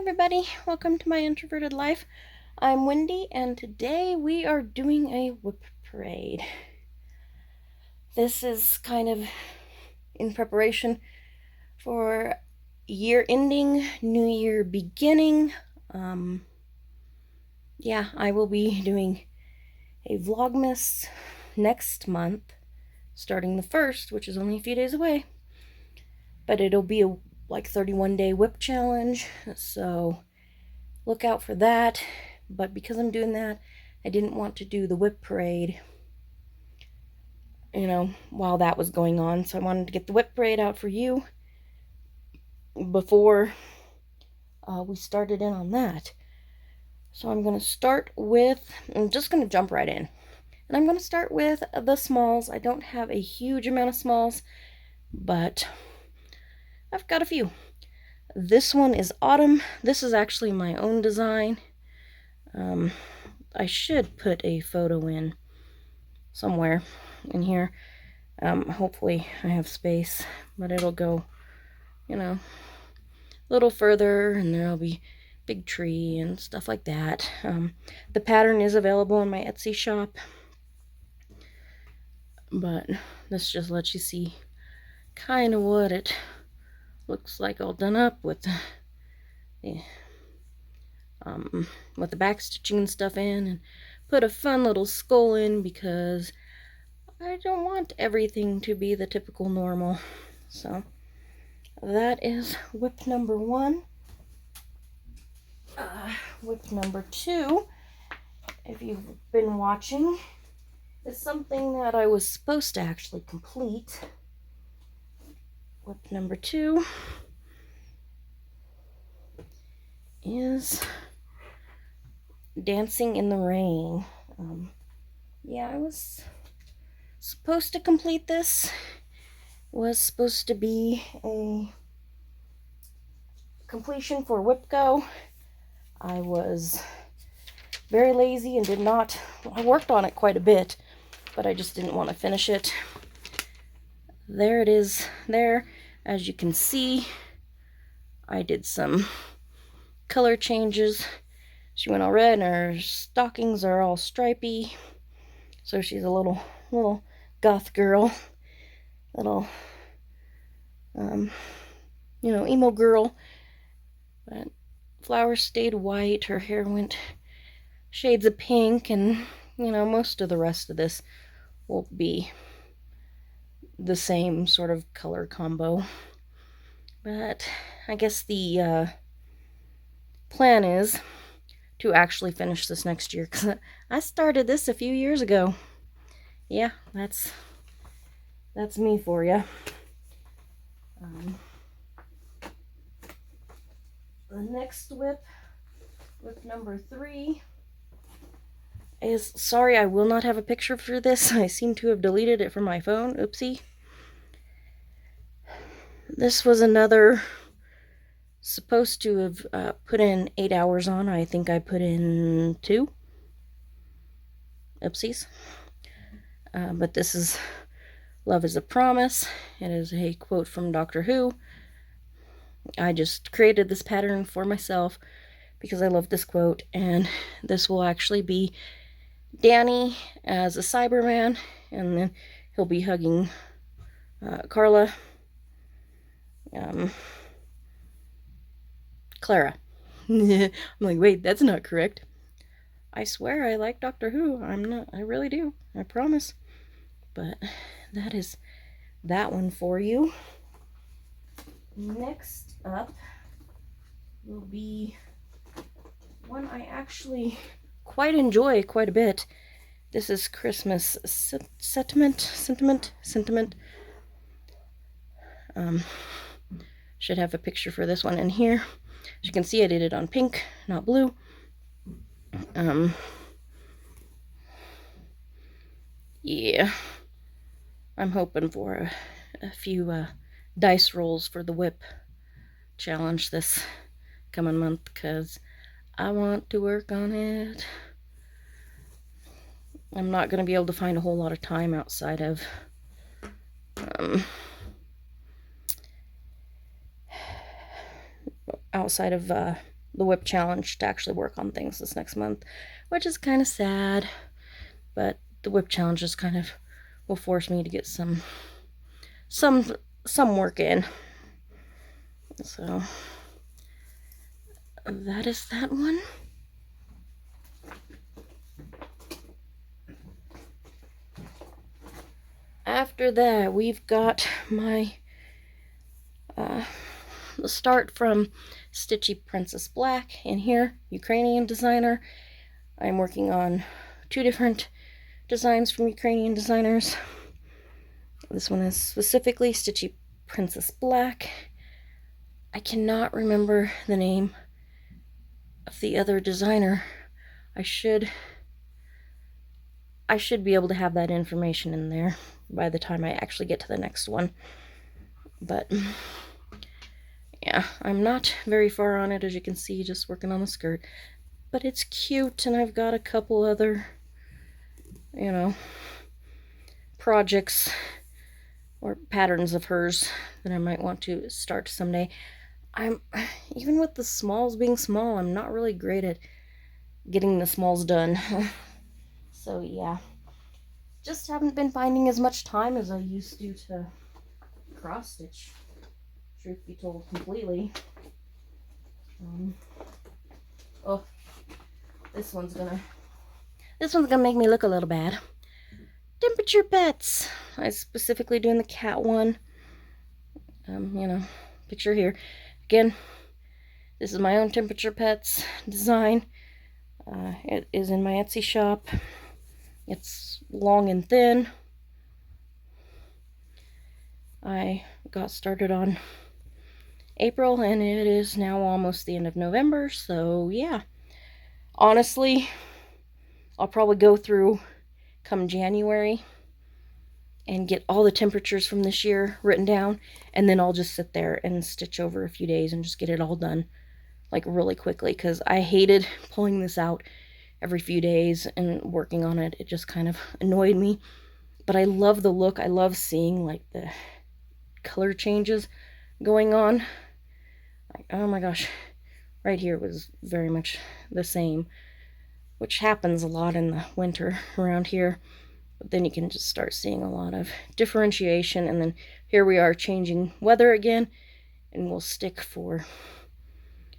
everybody, welcome to my introverted life. I'm Wendy and today we are doing a WIP parade. This is kind of in preparation for year ending, new year beginning. I will be doing a Vlogmas next month, starting the 1st, which is only a few days away. But it'll be a 31-day WIP challenge, so look out for that. But because I'm doing that, I didn't want to do the WIP parade, while that was going on. So I wanted to get the WIP parade out for you before we started in on that. So I'm going to start with, I'm just going to jump right in. And I'm going to start with the smalls. I don't have a huge amount of smalls, but I've got a few. This one is Autumn. This is actually my own design. I should put a photo in somewhere in here. Hopefully I have space, but it'll go, a little further, and there'll be big tree and stuff like that. The pattern is available on my Etsy shop, but this just lets you see kind of what it looks like all done up with the back stitching and stuff in, and put a fun little skull in because I don't want everything to be the typical normal. So that is WIP number 1. WIP number 2, if you've been watching, is something that I was supposed to actually complete. WIP number 2 is Dancing in the Rain. I was supposed to complete this. Was supposed to be a completion for WIP Go. I was very lazy and did not, I worked on it quite a bit, but I just didn't want to finish it. There it is there. As you can see, I did some color changes. She went all red and her stockings are all stripy. So she's a little goth girl. Little, emo girl. But flowers stayed white. Her hair went shades of pink, and, most of the rest of this will be the same sort of color combo. But I guess the plan is to actually finish this next year, because I started this a few years ago. Yeah, that's me for you. The next WIP number 3, is, sorry, I will not have a picture for this. I seem to have deleted it from my phone. Oopsie. This was another, supposed to have put in 8 hours on. I think I put in 2. Oopsies. But this is Love is a Promise. It is a quote from Doctor Who. I just created this pattern for myself because I love this quote, and this will actually be Danny as a Cyberman, and then he'll be hugging Carla. Clara. I'm like, wait, that's not correct. I swear I like Doctor Who. I'm not. I really do. I promise. But that is that one for you. Next up will be one I actually quite enjoy quite a bit. This is Christmas Sentiment. Should have a picture for this one in here. As you can see, I did it on pink, not blue. Yeah, I'm hoping for a few dice rolls for the WIP challenge this coming month, because I want to work on it. I'm not going to be able to find a whole lot of time outside of the WIP challenge to actually work on things this next month, which is kind of sad, but the WIP challenge just kind of will force me to get some work in. So that is that one. After that, we've got my start from Stitchy Princess Black in here, Ukrainian designer. I'm working on 2 different designs from Ukrainian designers. This one is specifically Stitchy Princess Black. I cannot remember the name of the other designer. I should be able to have that information in there by the time I actually get to the next one. But yeah, I'm not very far on it, as you can see, just working on the skirt. But it's cute, and I've got a couple other, you know, projects or patterns of hers that I might want to start someday. Even with the smalls being small, I'm not really great at getting the smalls done. So yeah, just haven't been finding as much time as I used to cross stitch, truth be told, completely. Oh, this one's gonna make me look a little bad. Temperature pets. I'm specifically doing the cat one. You know, picture here. Again, this is my own temperature pets design. It is in my Etsy shop. It's long and thin. I got started on April, and it is now almost the end of November, so yeah. Honestly, I'll probably go through come January and get all the temperatures from this year written down, and then I'll just sit there and stitch over a few days and just get it all done, like, really quickly, because I hated pulling this out every few days and working on it. It just kind of annoyed me. But I love the look. I love seeing, like, the color changes going on. Like, oh my gosh, right here was very much the same, which happens a lot in the winter around here. But then you can just start seeing a lot of differentiation, and then here we are changing weather again, and we'll stick for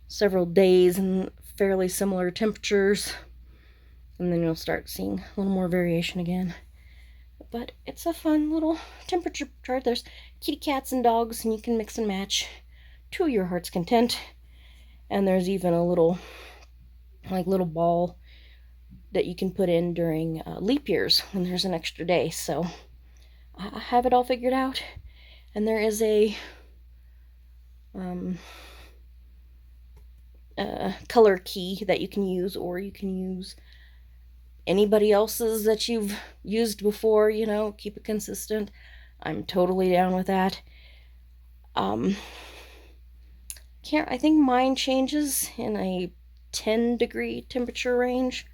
several days in fairly similar temperatures, and then you'll start seeing a little more variation again. But it's a fun little temperature chart. There's kitty cats and dogs, and you can mix and match to your heart's content. And there's even a little ball that you can put in during leap years when there's an extra day. So I have it all figured out. And there is a color key that you can use, or you can use anybody else's that you've used before, you know, keep it consistent. I'm totally down with that. I think mine changes in a 10-degree temperature range.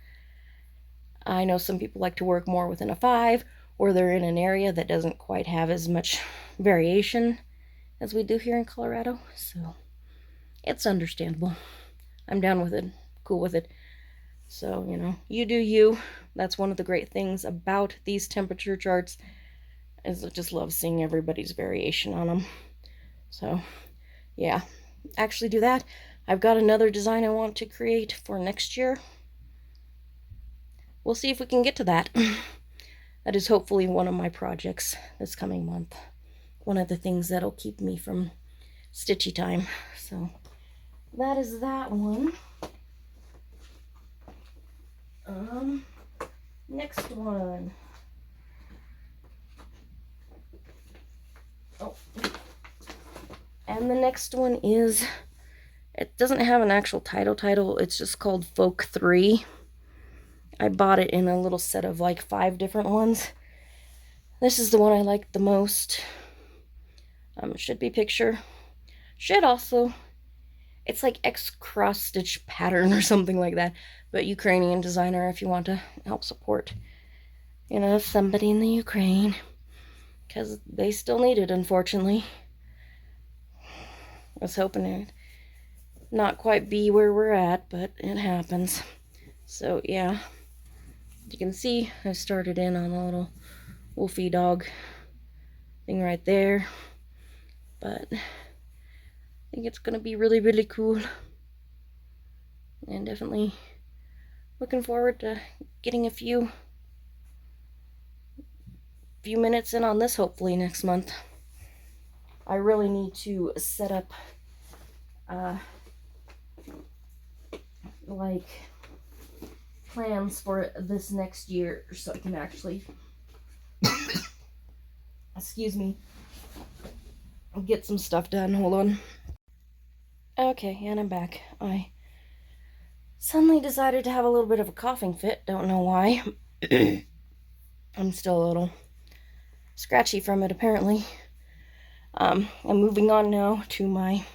I know some people like to work more within a 5, or they're in an area that doesn't quite have as much variation as we do here in Colorado, so it's understandable. I'm down with it, cool with it. So, you know, you do you. That's one of the great things about these temperature charts, is I just love seeing everybody's variation on them. So, yeah, actually do that. I've got another design I want to create for next year. We'll see if we can get to that. That is hopefully one of my projects this coming month. One of the things that'll keep me from stitchy time. So, that is that one. Next one. Oh. And the next one is, it doesn't have an actual title. It's just called Folk 3. I bought it in a little set of like 5 different ones. This is the one I like the most. Should be picture. Should also, it's like X cross stitch pattern or something like that. But Ukrainian designer, if you want to help support, you know, somebody in the Ukraine, because they still need it, unfortunately. I was hoping not quite be where we're at, but it happens. So yeah, you can see I started in on a little wolfy dog thing right there, but I think it's gonna be really, really cool, and definitely looking forward to getting a few minutes in on this hopefully next month. I really need to set up like plans for this next year so I can actually excuse me, get some stuff done. Hold on. Okay, and I'm back. I suddenly decided to have a little bit of a coughing fit. Don't know why. I'm still a little scratchy from it, apparently. I'm moving on now to my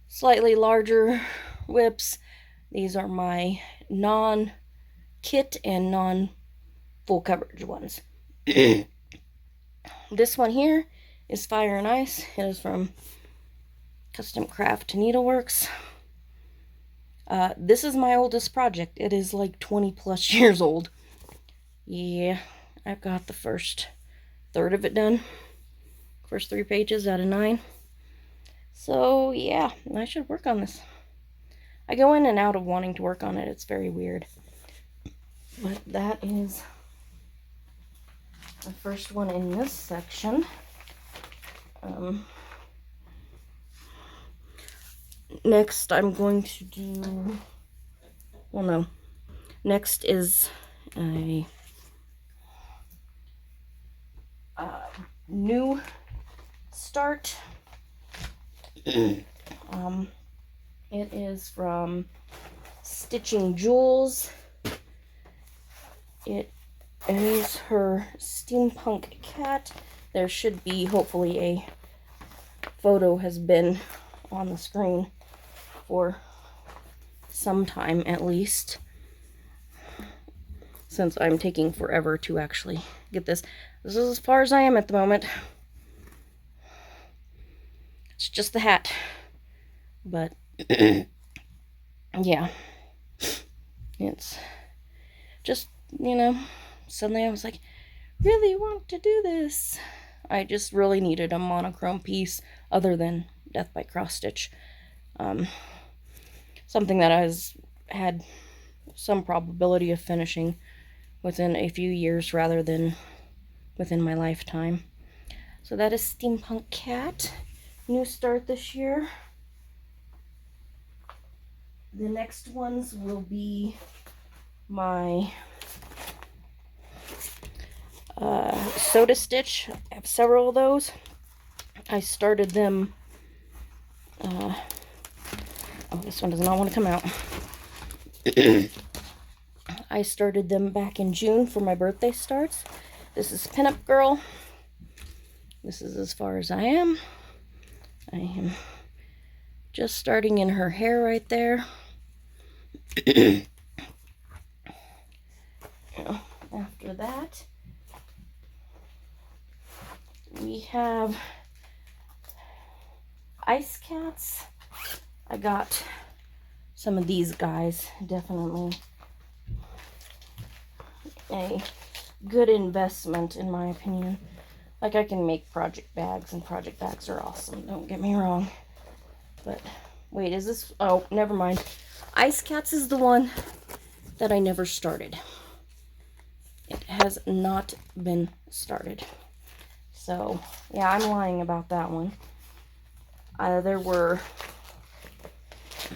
slightly larger WIPs. These are my non-kit and non-full coverage ones. This one here is Fire and Ice. It is from Custom Craft Needleworks. This is my oldest project. It is like 20 plus years old. Yeah, I've got the first third of it done. First 3 pages out of 9. So yeah, I should work on this. I go in and out of wanting to work on it. It's very weird. But that is the first one in this section. Next I'm going to do, well no, next is a new start. It is from Stitching Jewels. It is her steampunk cat. There should be, hopefully, a photo has been on the screen for some time at least, since I'm taking forever to actually get this. This is as far as I am at the moment. It's just the hat. But, yeah. It's just, you know, suddenly I was like, really want to do this. I just really needed a monochrome piece other than Death by Cross Stitch. Something that has had some probability of finishing within a few years rather than within my lifetime. So that is Steampunk Cat. New start this year. The next ones will be my Soda Stitch. I have several of those. I started them. Oh, this one does not want to come out. I started them back in June for my birthday starts. This is Pinup Girl. This is as far as I am. I am just starting in her hair right there. After that, we have Ice Cats. I got some of these guys. Definitely a good investment in my opinion. Like, I can make project bags, and project bags are awesome, don't get me wrong. But wait, is this, oh, never mind. Ice Cats is the one that I never started. It has not been started. So, yeah, I'm lying about that one. There were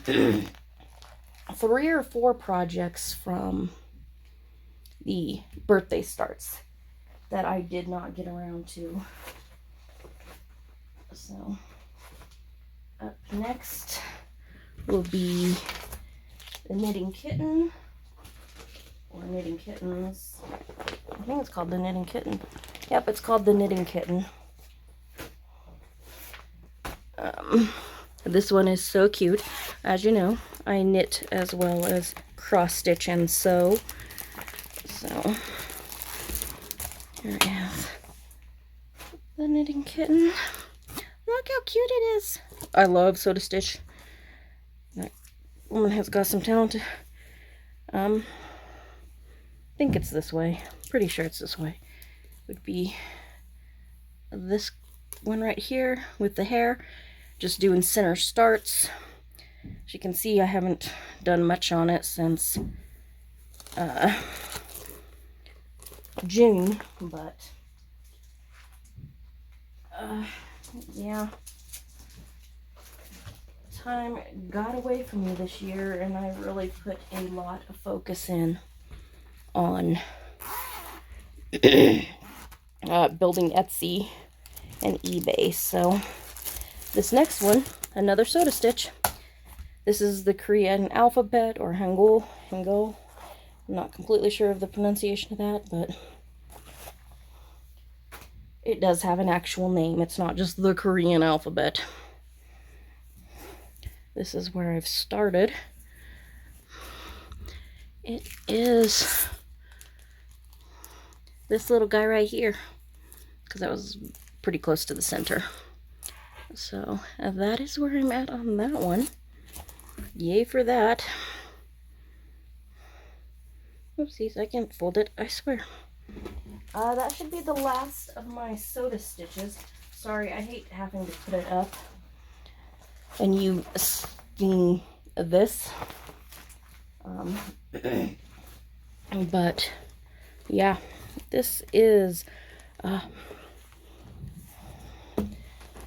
3 or 4 projects from the birthday starts that I did not get around to. So, up next will be the Knitting Kitten, or Knitting Kittens. I think it's called the Knitting Kitten. Yep, it's called the Knitting Kitten. This one is so cute. As you know, I knit as well as cross stitch and sew. So, here I have the Knitting Kitten. Look how cute it is. I love sew to stitch. That woman has got some talent. I think it's this way. Pretty sure it's this way. Would be this one right here with the hair. Just doing center starts. As you can see, I haven't done much on it since June, but yeah, time got away from me this year, and I really put a lot of focus in on building Etsy and eBay. So this next one, another soda stitch. This is the Korean alphabet, or Hangul. I'm not completely sure of the pronunciation of that, but it does have an actual name. It's not just the Korean alphabet. This is where I've started. It is this little guy right here, because that was pretty close to the center. So that is where I'm at on that one. Yay for that. Oopsies, I can't fold it, I swear. That should be the last of my soda stitches. Sorry, I hate having to put it up and you seeing this. But yeah, this is I'm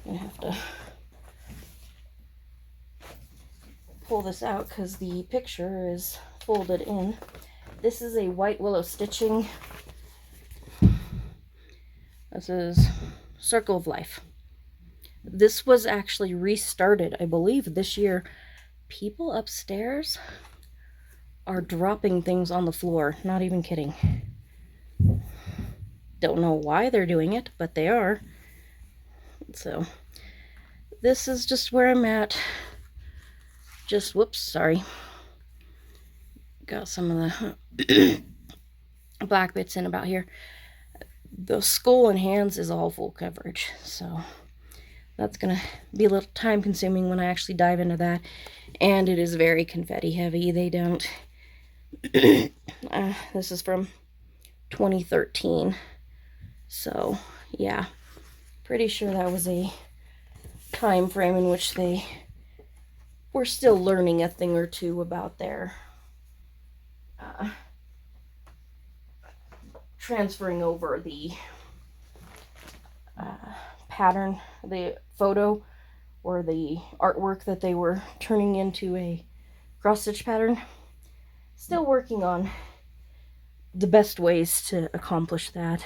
gonna have to pull this out because the picture is folded in. This is a white willow stitching. This is Circle of Life. This was actually restarted, I believe, this year. People upstairs are dropping things on the floor. Not even kidding. Don't know why they're doing it, but they are. So this is just where I'm at. Just, whoops, sorry. Got some of the black bits in about here. The skull and hands is all full coverage, so that's gonna be a little time consuming when I actually dive into that. And it is very confetti heavy. They don't this is from 2013, so yeah, pretty sure that was a time frame in which they were still learning a thing or two about their transferring over the pattern, the photo or the artwork that they were turning into a cross stitch pattern. Still working on the best ways to accomplish that.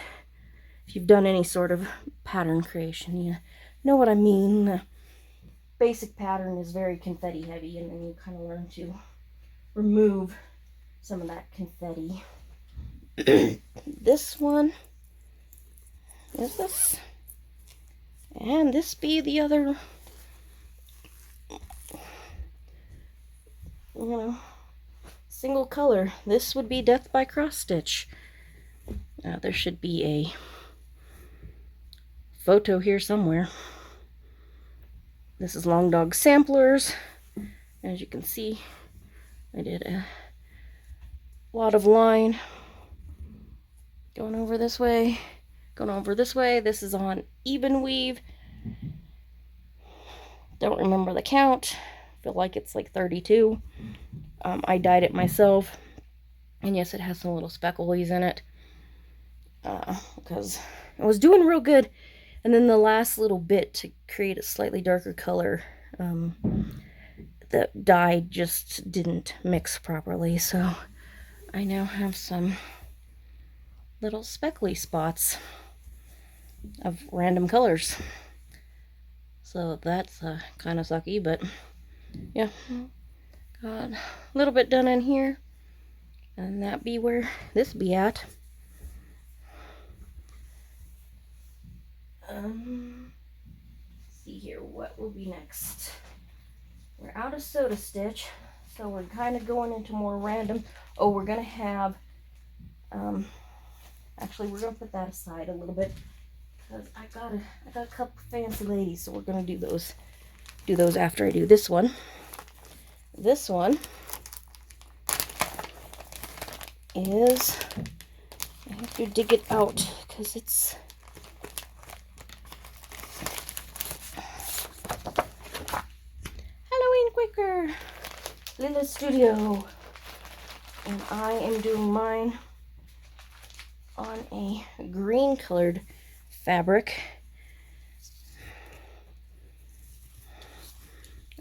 If you've done any sort of pattern creation, you know what I mean. The basic pattern is very confetti heavy, and then you kind of learn to remove some of that confetti. This one is this, and this be the other, single color. This would be Death by Cross Stitch. There should be a photo here somewhere. This is Long Dog Samplers. As you can see, I did a lot of line going over this way, going over this way. This is on Even Weave. Don't remember the count. Feel like it's like 32. I dyed it myself, and yes, it has some little specklies in it because it was doing real good. And then the last little bit to create a slightly darker color, the dye just didn't mix properly, so I now have some little speckly spots of random colors. So that's kind of sucky, but yeah, got a little bit done in here, and that be where this be at. See here, what will be next? We're out of soda stitch, so we're kind of going into more random. Oh, we're gonna have actually, we're gonna put that aside a little bit because I got a couple fancy ladies, so we're gonna do those after I do this one. This one is, I have to dig it out because it's Halloween Quaker, Lila Studio, and I am doing mine on a green colored fabric.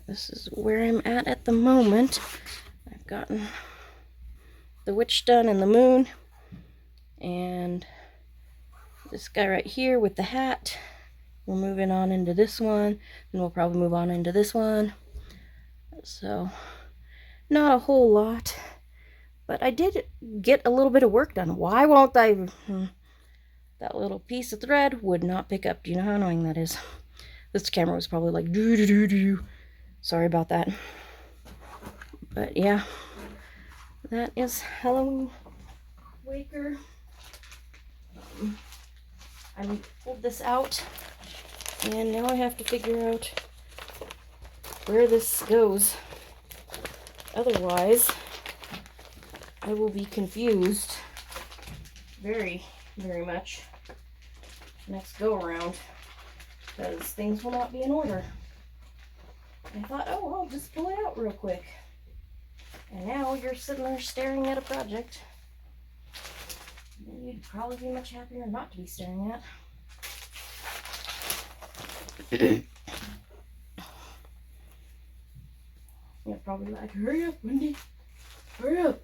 This is where I'm at the moment. I've gotten the witch done and the moon, and this guy right here with the hat. We're moving on into this one, and we'll probably move on into this one. So not a whole lot, but I did get a little bit of work done. Why won't I? That little piece of thread would not pick up. Do you know how annoying that is? This camera was probably like doo doo doo doo. Sorry about that. But yeah, that is Halloween Quaker. I pulled this out, and now I have to figure out where this goes. Otherwise, I will be confused very, very much next go around, because things will not be in order. And I thought, oh, I'll just pull it out real quick. And now you're sitting there staring at a project that you'd probably be much happier not to be staring at. You're probably like, hurry up, Wendy, hurry up.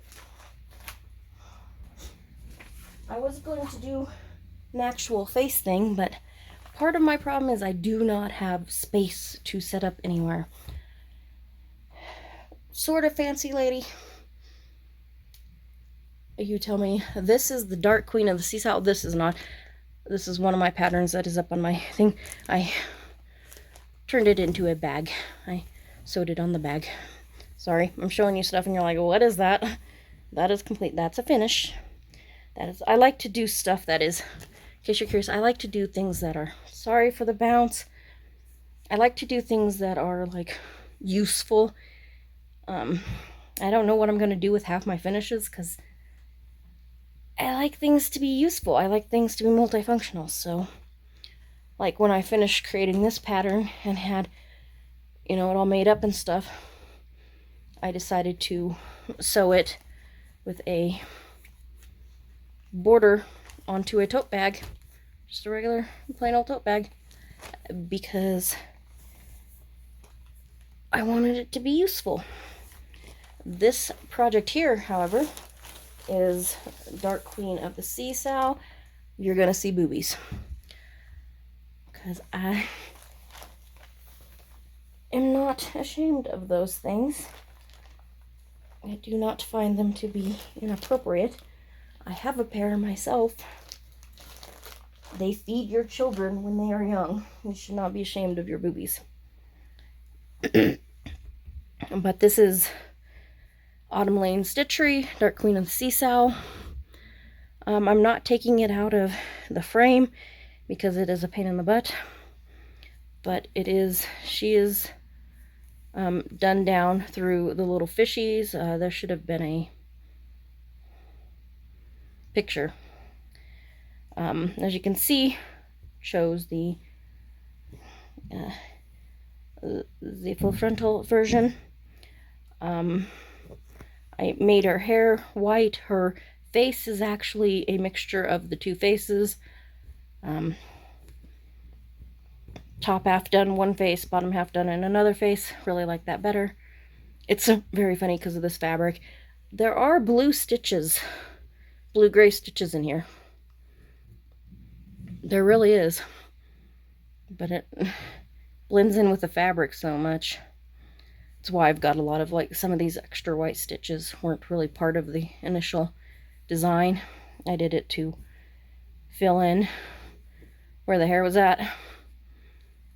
I was going to do an actual face thing, but part of my problem is I do not have space to set up anywhere. Sort of fancy lady. You tell me. This is the Dark Queen of the Seesaw. This is not. This is one of my patterns that is up on my thing. I turned it into a bag. I sewed it on the bag. Sorry, I'm showing you stuff and you're like, what is that? That is complete. That's a finish. That is. I like to do stuff that is, in case you're curious, I like to do things that are, sorry for the bounce. I like to do things that are like useful. I don't know what I'm going to do with half my finishes because I like things to be useful. I like things to be multifunctional. So, like when I finished creating this pattern and had, you know, it all made up and stuff, I decided to sew it with a border onto a tote bag, just a regular plain old tote bag, because I wanted it to be useful. This project here, however, is Dark Queen of the Seesaw. You're gonna see boobies, because I am not ashamed of those things. I do not find them to be inappropriate. I have a pair myself. They feed your children when they are young. You should not be ashamed of your boobies. But this is Autumn Lane Stitchery, Dark Queen of the Seesaw. I'm not taking it out of the frame because it is a pain in the butt. But it is, she is done down through the little fishies. There should have been a picture. As you can see, shows the full frontal version. I made her hair white. Her face is actually a mixture of the two faces. Top half done one face, bottom half done in another face. Really like that better. It's very funny because of this fabric. There are blue stitches, blue-gray stitches in here. There really is. But it blends in with the fabric so much. That's why I've got a lot of, like, some of these extra white stitches weren't really part of the initial design. I did it to fill in where the hair was at.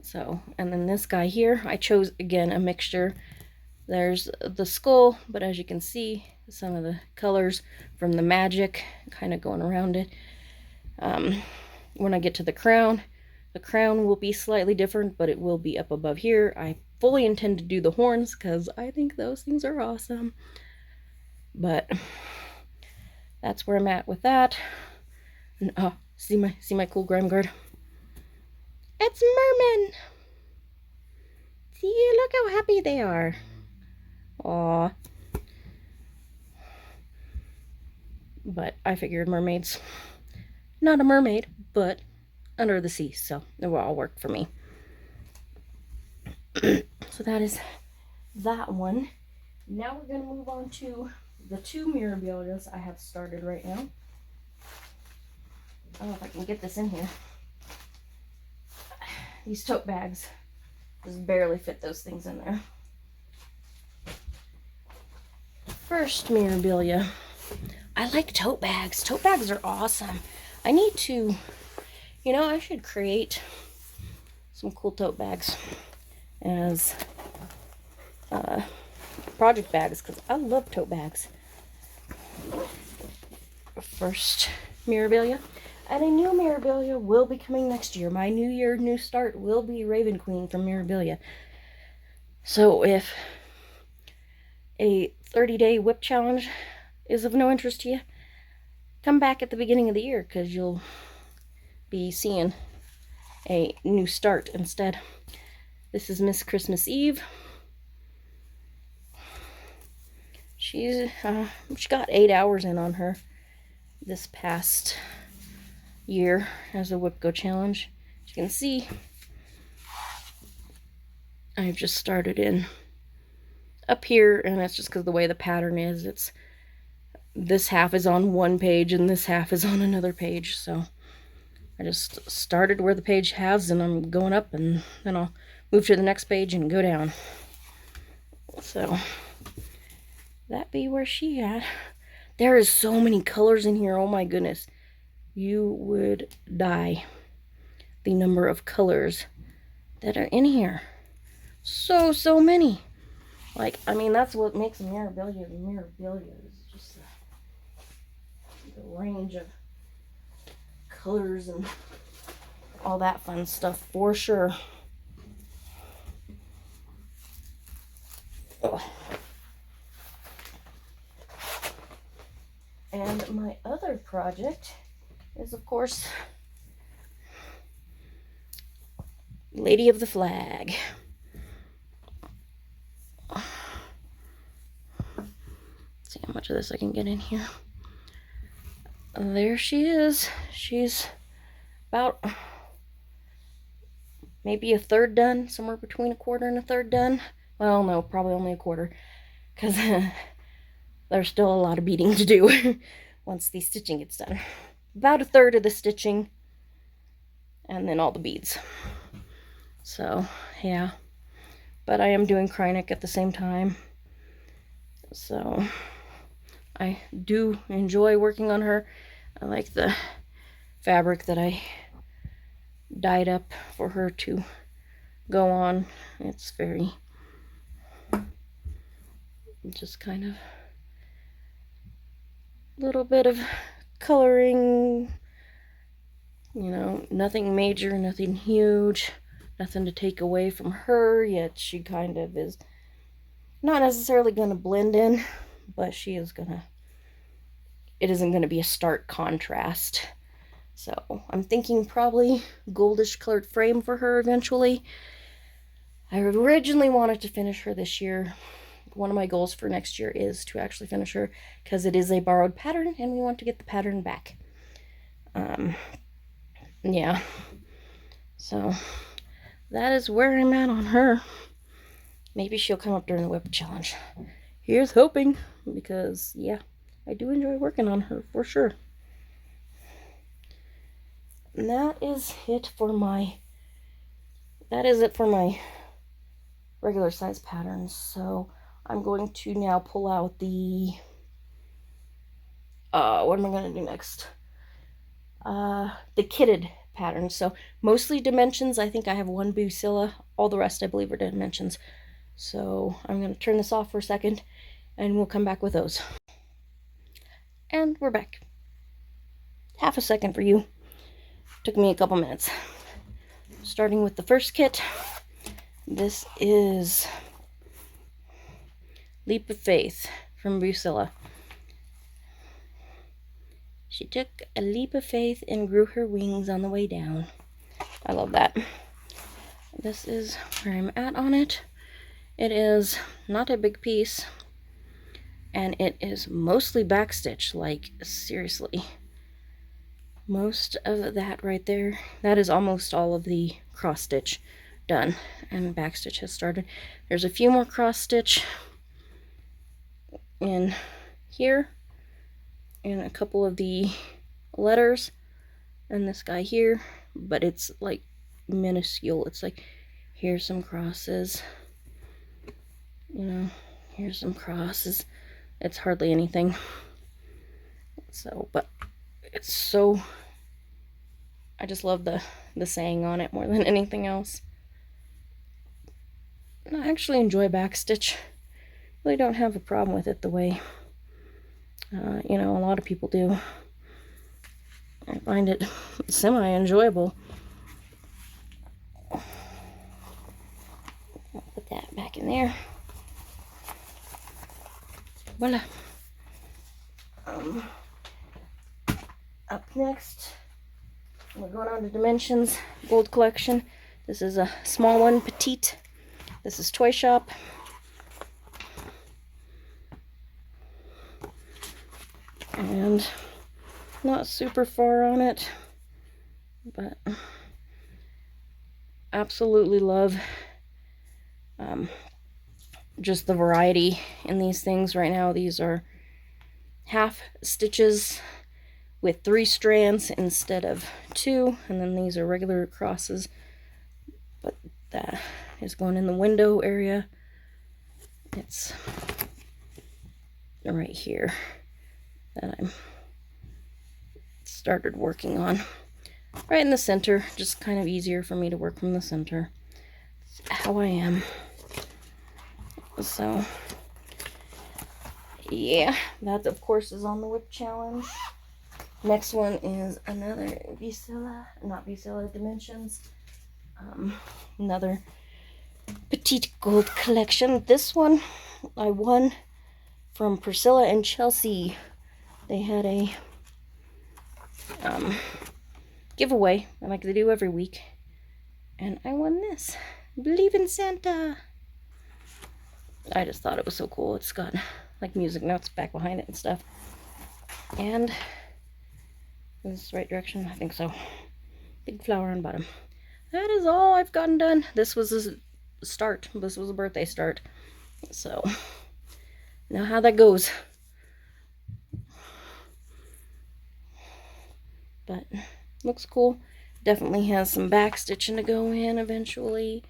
So, and then this guy here, I chose, again, a mixture. There's the skull, but as you can see, some of the colors from the magic kind of going around it. When I get to the crown, The crown will be slightly different, but it will be up above here. I fully intend to do the horns because I think those things are awesome. But that's where I'm at with that. And see my cool grime guard. It's mermen. See, look how happy they are. Aw. But I figured mermaids. Not a mermaid, but under the sea, so it will all work for me. So that is that one. Now we're going to move on to the two Mirabilias I have started right now. I don't know if I can get this in here. These tote bags just barely fit those things in there. First Mirabilia. I like tote bags. Tote bags are awesome. I need to, I should create some cool tote bags as project bags because I love tote bags. First Mirabilia. And a new Mirabilia will be coming next year. My new year, new start will be Raven Queen from Mirabilia. So if a 30-day WIP challenge is of no interest to you, come back at the beginning of the year because you'll be seeing a new start instead. This is Miss Christmas Eve. She got 8 hours in on her this past year as a WIP Go challenge. As you can see, I've just started in up here, and that's just because the way the pattern is. It's this half is on one page and this half is on another page, so I just started where the page has, and I'm going up, and then I'll move to the next page and go down. So that be where she at. There is so many colors in here. Oh my goodness, you would die the number of colors that are in here. So many. Like, I mean, that's what makes a Mirabilia a Mirabilia, is just the range of colors and all that fun stuff for sure. Oh. And my other project is, of course, Lady of the Flag. See how much of this I can get in here. There she is. She's about maybe a third done, somewhere between a quarter and a third done. Well, no, probably only a quarter, because there's still a lot of beading to do once the stitching gets done. About a third of the stitching, and then all the beads. So, yeah. But I am doing Krynic at the same time. So, I do enjoy working on her. I like the fabric that I dyed up for her to go on. It's very, just kind of little bit of coloring, nothing major, nothing huge, nothing to take away from her, yet she kind of is not necessarily going to blend in, but she is it isn't going to be a stark contrast. So I'm thinking probably goldish colored frame for her eventually. I originally wanted to finish her this year. One of my goals for next year is to actually finish her, because it is a borrowed pattern and we want to get the pattern back. Yeah. So that is where I'm at on her. Maybe she'll come up during the WIP challenge. Here's hoping, because yeah, I do enjoy working on her for sure. And that is it for my regular size patterns. So I'm going to now pull out the what am I going to do next? The kitted patterns. So mostly dimensions. I think I have one Bucilla. All the rest I believe are dimensions. So I'm going to turn this off for a second and we'll come back with those. And we're back. Half a second for you. Took me a couple minutes. Starting with the first kit, this is Leap of Faith from Mirabilia. She took a leap of faith and grew her wings on the way down. I love that. This is where I'm at on it. It is not a big piece, and it is mostly backstitch, like seriously. Most of that right there, that is almost all of the cross stitch done, and backstitch has started. There's a few more cross stitch in here, and a couple of the letters, and this guy here, but it's like minuscule. It's like, here's some crosses, you know, here's some crosses. It's hardly anything. So, but it's so, I just love the saying on it more than anything else. And I actually enjoy backstitch. Really don't have a problem with it the way, you know, a lot of people do. I find it semi-enjoyable. I'll put that back in there. Voila. Up next, we're going on to Dimensions Gold Collection. This is a small one, petite. This is Toy Shop. And not super far on it, but absolutely love just the variety in these things right now. These are half stitches with 3 strands instead of 2, and then these are regular crosses, but that is going in the window area. It's right here that I'm started working on. Right in the center, just kind of easier for me to work from the center. That's how I am. So, yeah, that of course is on the WIP challenge. Next one is another not Dimensions. Another petite gold collection. This one I won from Priscilla and Chelsea. They had a giveaway like they do every week, and I won this. Believe in Santa. I just thought it was so cool. It's got like music notes back behind it and stuff. And is this the right direction? I think so. Big flower on bottom. That is all I've gotten done. This was a start. This was a birthday start. So now how that goes. But looks cool. Definitely has some back stitching to go in eventually.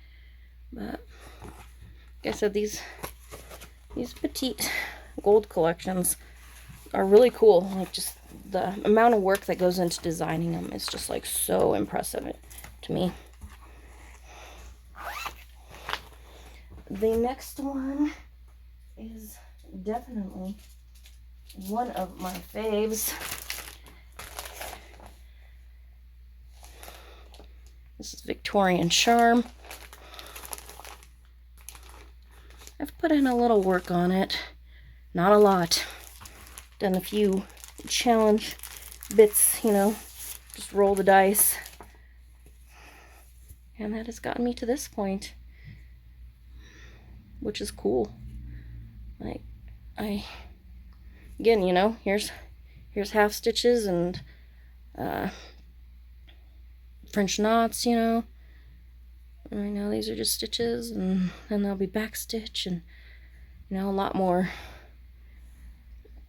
But like I said, these petite gold collections are really cool. Like, just the amount of work that goes into designing them is just like so impressive to me. The next one is definitely one of my faves. This is Victorian Charm. I've put in a little work on it. Not a lot. Done a few challenge bits, you know, just roll the dice. And that has gotten me to this point, which is cool. Like, again, you know, here's half stitches and French knots, you know. Right now these are just stitches, and then there'll be back stitch, and you know, a lot more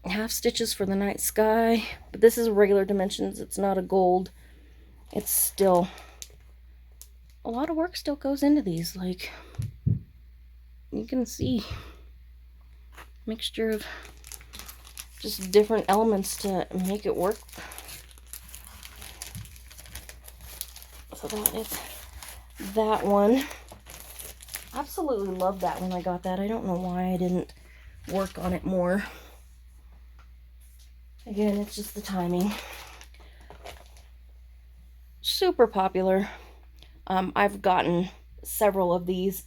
half stitches for the night sky. But this is regular dimensions. It's not a gold. It's still a lot of work still goes into these. Like, you can see mixture of just different elements to make it work. So that is that one. Absolutely love that when I got that. I don't know why I didn't work on it more. Again, it's just the timing. Super popular. I've gotten several of these,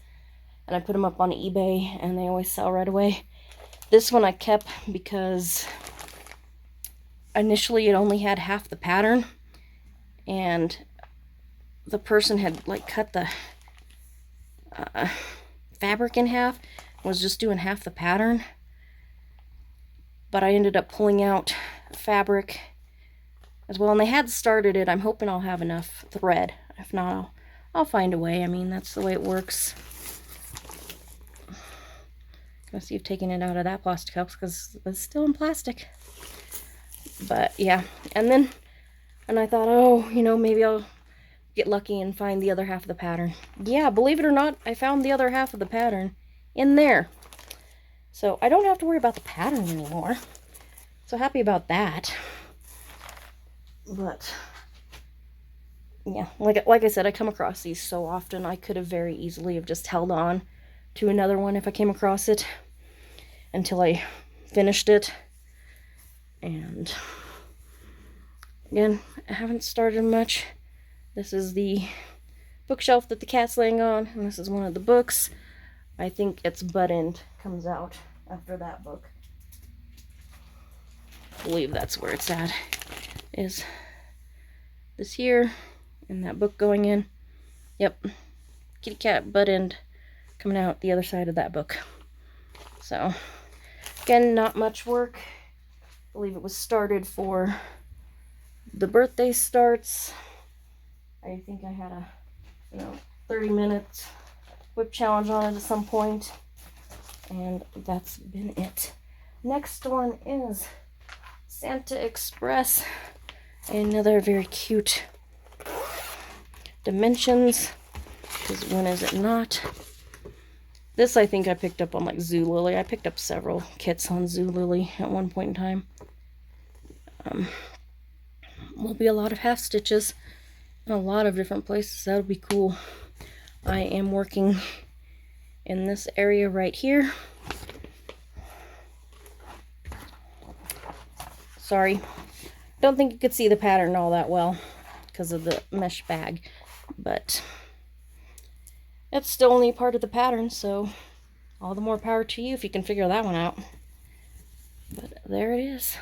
and I put them up on eBay, and they always sell right away. This one I kept because initially it only had half the pattern, and the person had like cut the fabric in half, was just doing half the pattern. But I ended up pulling out fabric as well, and they had started it. I'm hoping I'll have enough thread. If not, I'll find a way. I mean, that's the way it works. Gonna see if taking it out of that plastic helps, because it's still in plastic. But yeah, and I thought, oh, you know, maybe I'll get lucky and find the other half of the pattern. Yeah, believe it or not, I found the other half of the pattern in there. So I don't have to worry about the pattern anymore. So happy about that. But yeah, like I said, I come across these so often. I could have very easily have just held on to another one if I came across it until I finished it. And again, I haven't started much. This is the bookshelf that the cat's laying on, and this is one of the books. I think its butt end comes out after that book. I believe that's where it's at. Is this here, and that book going in. Yep, kitty cat butt end coming out the other side of that book. So, again, not much work. I believe it was started for the birthday starts. I think I had a, 30-minute WIP challenge on it at some point, and that's been it. Next one is Santa Express, another very cute dimensions, because when is it not? This I think I picked up on like Zulily. I picked up several kits on Zulily at one point in time. Will be a lot of half stitches in a lot of different places. That'll be cool. I am working in this area right here. Sorry, don't think you could see the pattern all that well because of the mesh bag, but it's still only part of the pattern, so all the more power to you if you can figure that one out. But there it is.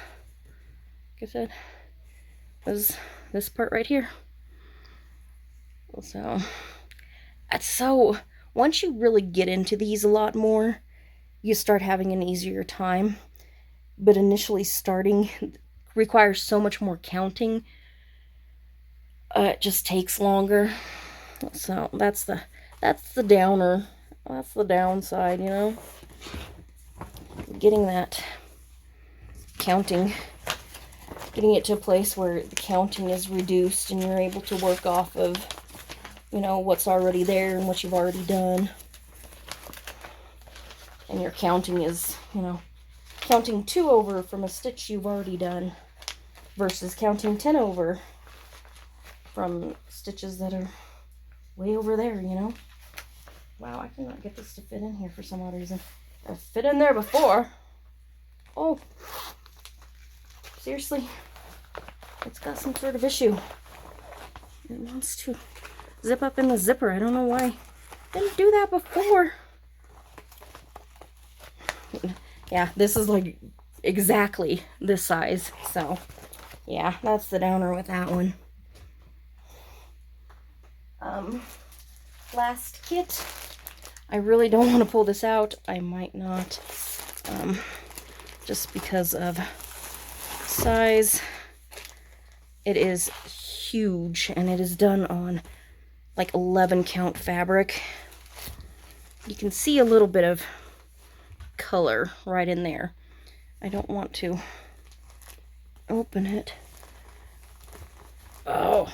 Like I said, was this part right here. So once you really get into these a lot more, you start having an easier time. But initially starting requires so much more counting. It just takes longer. So that's the downer. That's the downside, you know. Getting that counting, getting it to a place where the counting is reduced and you're able to work off of, what's already there and what you've already done. And your counting is, counting 2 over from a stitch you've already done versus counting 10 over from stitches that are way over there, Wow, I cannot get this to fit in here for some odd reason. It fit in there before. Oh, seriously, it's got some sort of issue. It wants to zip up in the zipper. I don't know why. Didn't do that before. Yeah, this is like exactly this size. So, yeah, that's the downer with that one. Last kit. I really don't want to pull this out. I might not. Just because of size. It is huge, and it is done on like 11 count fabric. You can see a little bit of color right in there. I don't want to open it. Oh,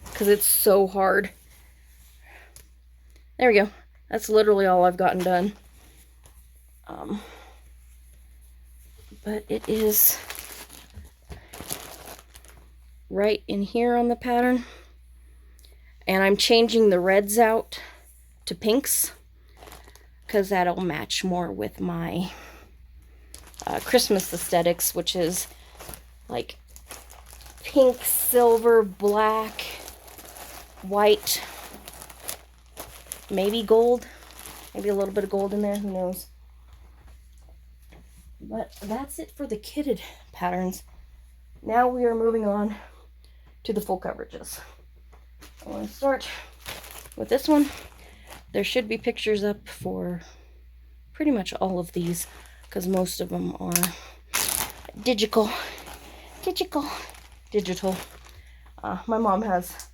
because it's so hard. There we go. That's literally all I've gotten done. But it is right in here on the pattern. And I'm changing the reds out to pinks because that'll match more with my Christmas aesthetics, which is like pink, silver, black, white, maybe gold, maybe a little bit of gold in there, who knows. But that's it for the kitted patterns. Now we are moving on to the full coverages. I want to start with this one. There should be pictures up for pretty much all of these, because most of them are digital. My mom has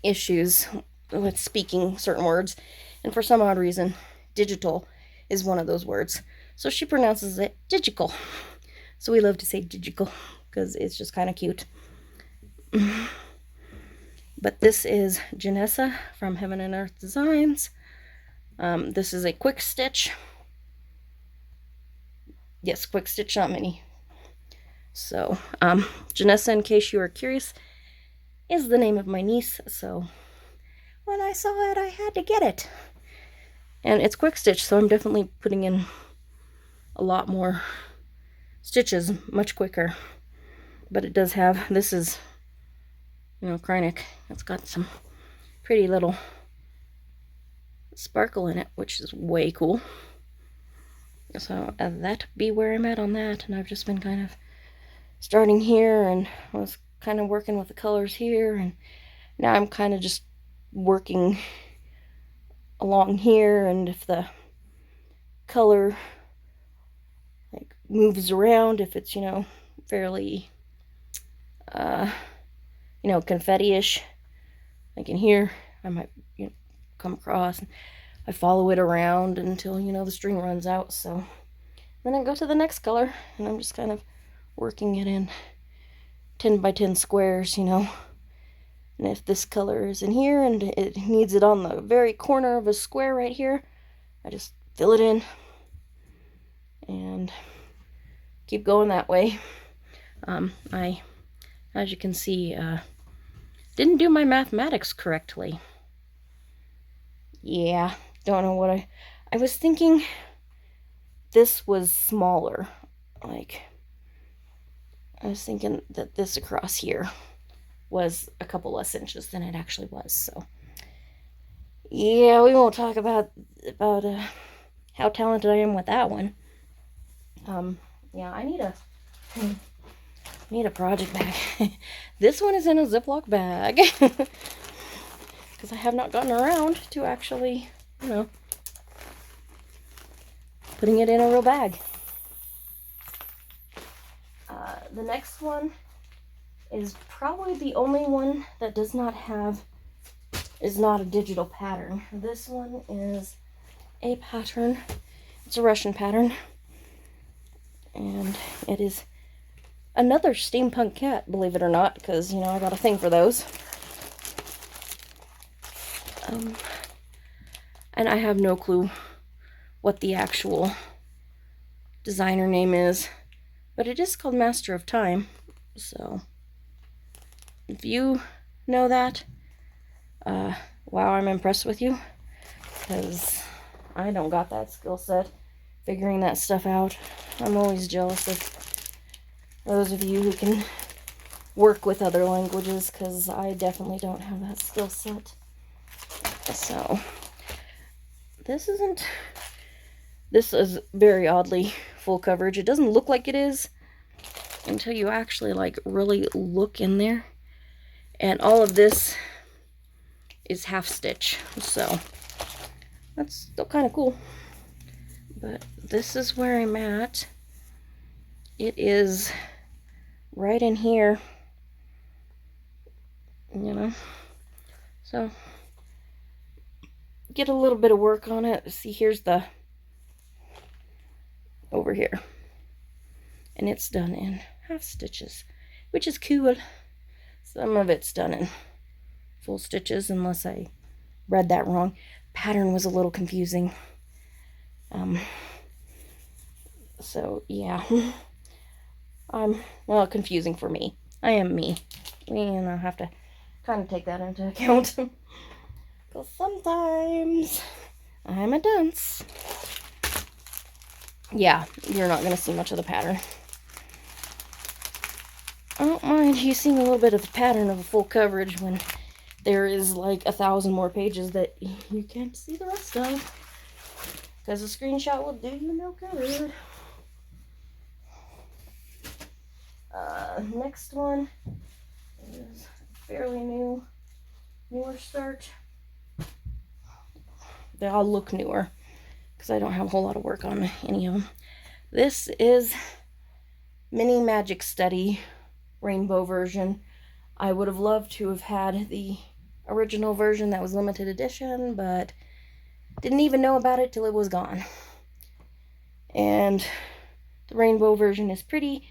issues with speaking certain words, and for some odd reason, digital is one of those words. So she pronounces it digital. So we love to say digital because it's just kind of cute. But this is Janessa from Heaven and Earth Designs. This is a quick stitch. Yes, quick stitch, not mini. So, Janessa, in case you are curious, is the name of my niece. So, when I saw it, I had to get it. And it's quick stitch, so I'm definitely putting in a lot more stitches much quicker. But it does have, this is, you know, Krynic. It's got some pretty little sparkle in it, which is way cool. So that be where I'm at on that. And I've just been kind of starting here, and I was kind of working with the colors here, and now I'm kind of just working along here, and if the color like moves around, if it's, you know, fairly you know, confetti-ish, like in here, I might, you know, come across and I follow it around until, you know, the string runs out. So then I go to the next color, and I'm just kind of working it in 10 by 10 squares, you know. And if this color is in here and it needs it on the very corner of a square right here, I just fill it in and keep going that way. I, as you can see, didn't do my mathematics correctly. Yeah, don't know what I was thinking this was smaller. Like, I was thinking that this across here was a couple less inches than it actually was. So yeah, we won't talk about how talented I am with that one. Yeah, I need a project bag. This one is in a Ziploc bag because I have not gotten around to actually, you know, putting it in a real bag. The next one is probably the only one that is not a digital pattern. This one is a pattern. It's a Russian pattern, and it is another steampunk cat, believe it or not, because, you know, I got a thing for those. And I have no clue what the actual designer name is, but it is called Master of Time. So if you know that, wow, I'm impressed with you, because I don't got that skill set, figuring that stuff out. I'm always jealous of those of you who can work with other languages, because I definitely don't have that skill set. So this is very oddly full coverage. It doesn't look like it is until you actually like really look in there, and all of this is half stitch, so that's still kind of cool. But this is where I'm at. It is right in here, you know, so get a little bit of work on it. See, here's the over here, and it's done in half stitches, which is cool. Some of it's done in full stitches, unless I read that wrong. Pattern was a little confusing. So yeah, well, confusing for me. I am me. And I have to kind of take that into account. Because sometimes I'm a dunce. Yeah, you're not going to see much of the pattern. I don't mind you seeing a little bit of the pattern of a full coverage when there is like 1,000 more pages that you can't see the rest of, because a screenshot will do you no good. Next one is fairly newer start. They all look newer because I don't have a whole lot of work on any of them. This is Mini Magic Study Rainbow version. I would have loved to have had the original version that was limited edition, but didn't even know about it till it was gone. And the rainbow version is pretty.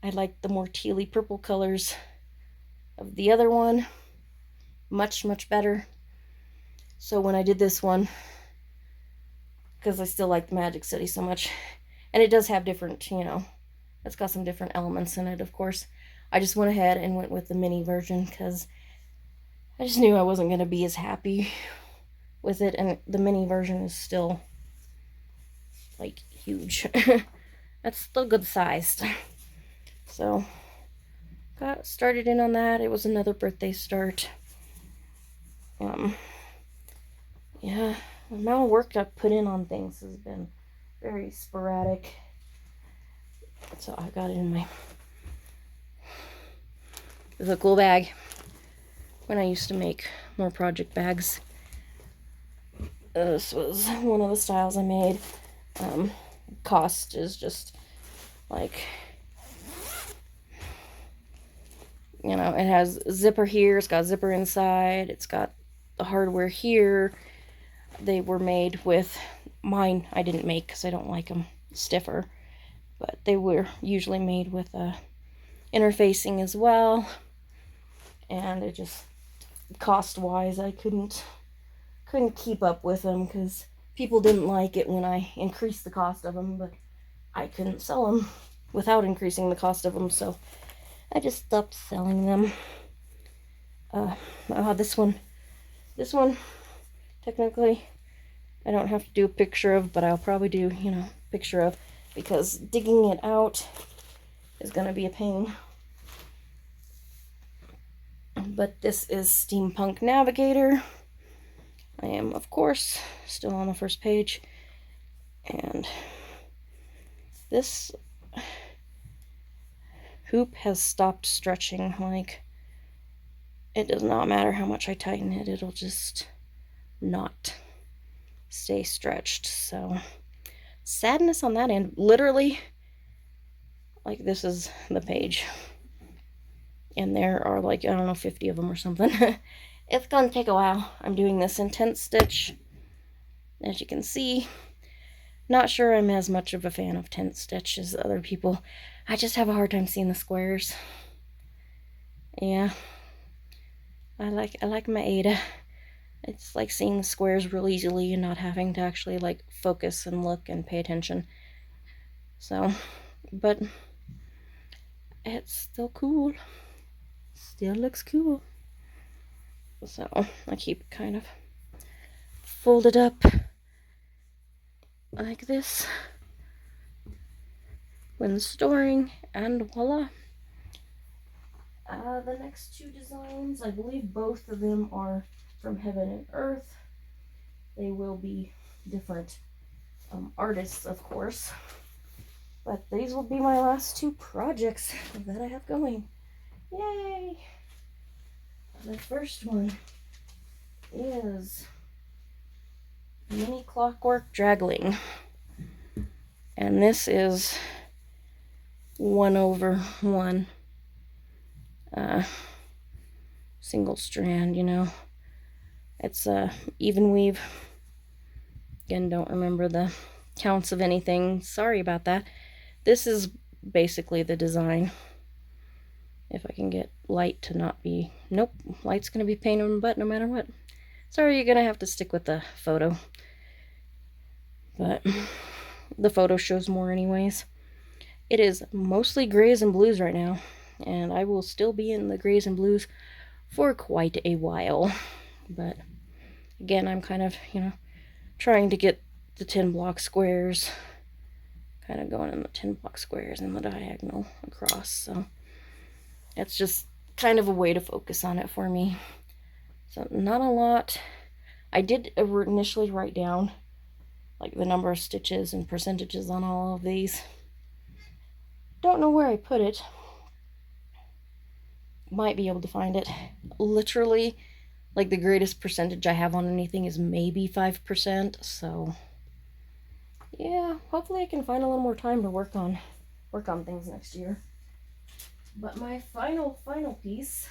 I like the more tealy purple colors of the other one much better. So when I did this one, because I still like the Magic Study so much, and it does have different, you know, it's got some different elements in it, of course. I just went ahead and went with the mini version because I just knew I wasn't going to be as happy with it, and the mini version is still like huge. That's still good sized. So got started in on that. It was another birthday start. Yeah, the amount of work I've put in on things has been very sporadic. So I got it in my the cool bag when I used to make more project bags. This was one of the styles I made. Cost is just like, you know, it has a zipper here, it's got a zipper inside, it's got the hardware here. They were made with, mine I didn't make because I don't like them stiffer, but they were usually made with interfacing as well. And it just, cost wise, I couldn't keep up with them because people didn't like it when I increased the cost of them, but I couldn't sell them without increasing the cost of them, so I just stopped selling them. This one, technically, I don't have to do a picture of, but I'll probably do, you know, picture of, because digging it out is going to be a pain. But this is Steampunk Navigator. I am, of course, still on the first page, and this hoop has stopped stretching. Like, it does not matter how much I tighten it, it'll just not stay stretched. So sadness on that end. Literally, like, this is the page, and there are like, I don't know, 50 of them or something. It's gonna take a while. I'm doing this in 10 stitch, as you can see. Not sure I'm as much of a fan of 10 stitch as other people. I just have a hard time seeing the squares. Yeah, I like my Ada. It's like seeing the squares real easily and not having to actually like focus and look and pay attention. So, but it's still cool. Still looks cool. So I keep it kind of folded up like this when storing, and voila. The next two designs, I believe both of them are from Heaven and Earth. They will be different artists, of course, but these will be my last two projects that I have going. Yay! The first one is Mini Clockwork Dragling, and this is 1/1 single strand, you know. It's a even weave. Again, don't remember the counts of anything, sorry about that. This is basically the design. If I can get light to not be, nope, light's gonna be pain in the butt no matter what. Sorry, you're gonna have to stick with the photo, but the photo shows more anyways. It is mostly grays and blues right now, and I will still be in the grays and blues for quite a while. But again, I'm kind of, you know, trying to get the 10 block squares, kind of going in the 10 block squares and the diagonal across. So it's just kind of a way to focus on it for me. So not a lot. I did initially write down like the number of stitches and percentages on all of these. Don't know where I put it. Might be able to find it. Literally, like the greatest percentage I have on anything is maybe 5%. So yeah, hopefully I can find a little more time to work on things next year. But my final piece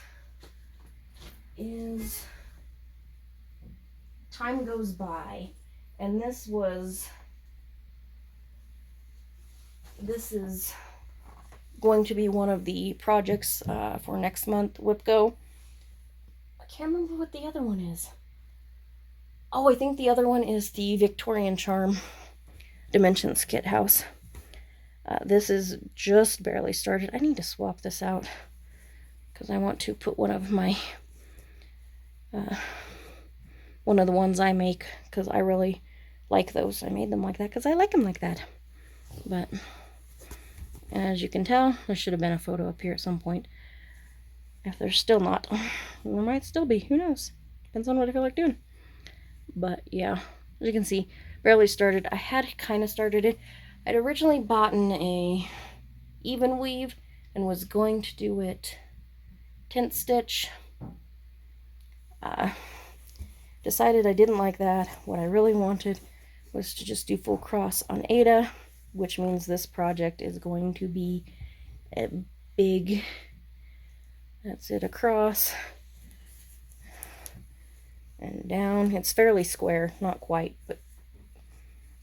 is Time Goes By, and this is going to be one of the projects for next month WIP Go. I can't remember what the other one is. Oh, I think the other one is the Victorian Charm Dimensions Kit House. This is just barely started. I need to swap this out because I want to put one of my one of the ones I make, because I really like those. I made them like that because I like them like that. But as you can tell, there should have been a photo up here at some point. If there's still not, there might still be. Who knows? Depends on what I feel like doing. But yeah, as you can see, barely started. I had kind of started it. I'd originally bought a even weave and was going to do it tent stitch. Decided I didn't like that. What I really wanted was to just do full cross on Ada, which means this project is going to be a big, that's it, across and down. It's fairly square, not quite, but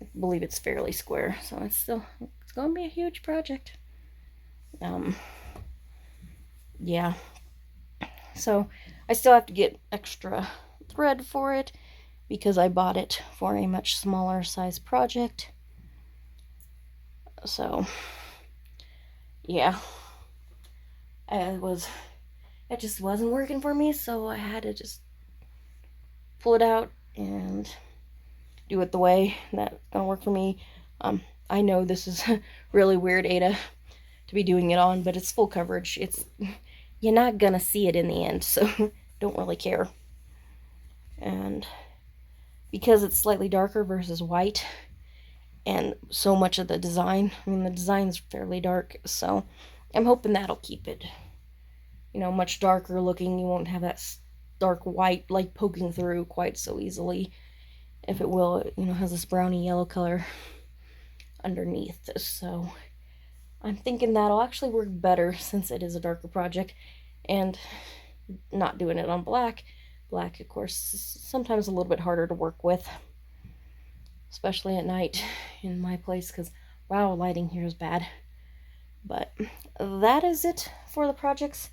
I believe it's fairly square. So it's going to be a huge project. Yeah. So I still have to get extra thread for it because I bought it for a much smaller size project. So yeah, it just wasn't working for me, so I had to just pull it out and do it the way that's gonna work for me. I know this is really weird Ada to be doing it on, but it's full coverage. You're not gonna see it in the end, so don't really care. And because it's slightly darker versus white, and so much of the design, I mean the design's fairly dark, so I'm hoping that'll keep it, much darker looking. You won't have that dark white like poking through quite so easily. If it will, it has this browny yellow color underneath. So I'm thinking that'll actually work better since it is a darker project, and not doing it on black. Black, of course, is sometimes a little bit harder to work with, especially at night in my place, because wow, lighting here is bad. But that is it for the projects.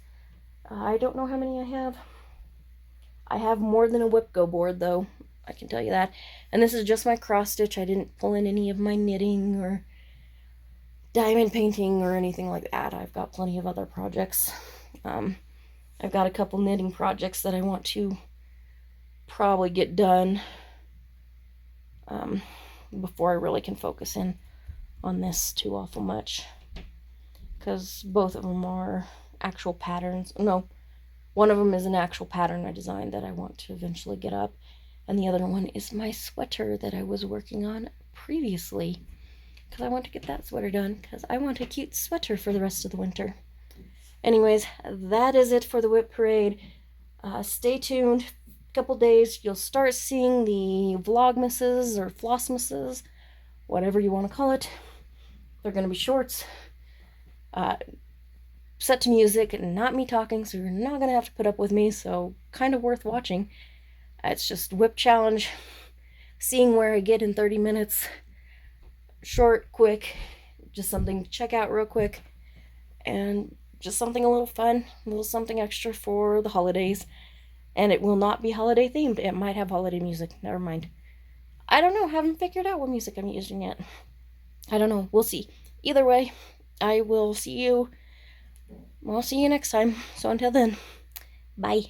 I don't know how many I have. I have more than a WIP Go board, though, I can tell you that. And this is just my cross stitch. I didn't pull in any of my knitting or diamond painting or anything like that. I've got plenty of other projects. I've got a couple knitting projects that I want to probably get done before I really can focus in on this too awful much, because both of them are actual patterns. No, one of them is an actual pattern I designed that I want to eventually get up, and the other one is my sweater that I was working on previously, because I want to get that sweater done, because I want a cute sweater for the rest of the winter. Anyways, that is it for the WIP parade. Stay tuned. A couple days, you'll start seeing the vlogmases or flossmases, whatever you want to call it. They're going to be shorts, set to music and not me talking, so you're not going to have to put up with me, so kind of worth watching. It's just WIP challenge, seeing where I get in 30 minutes. Short, quick, just something to check out real quick, and just something a little fun, a little something extra for the holidays. And it will not be holiday themed. It might have holiday music. Never mind. I don't know. Haven't figured out what music I'm using yet. I don't know. We'll see. Either way, I will see you. I'll see you next time. So until then, bye.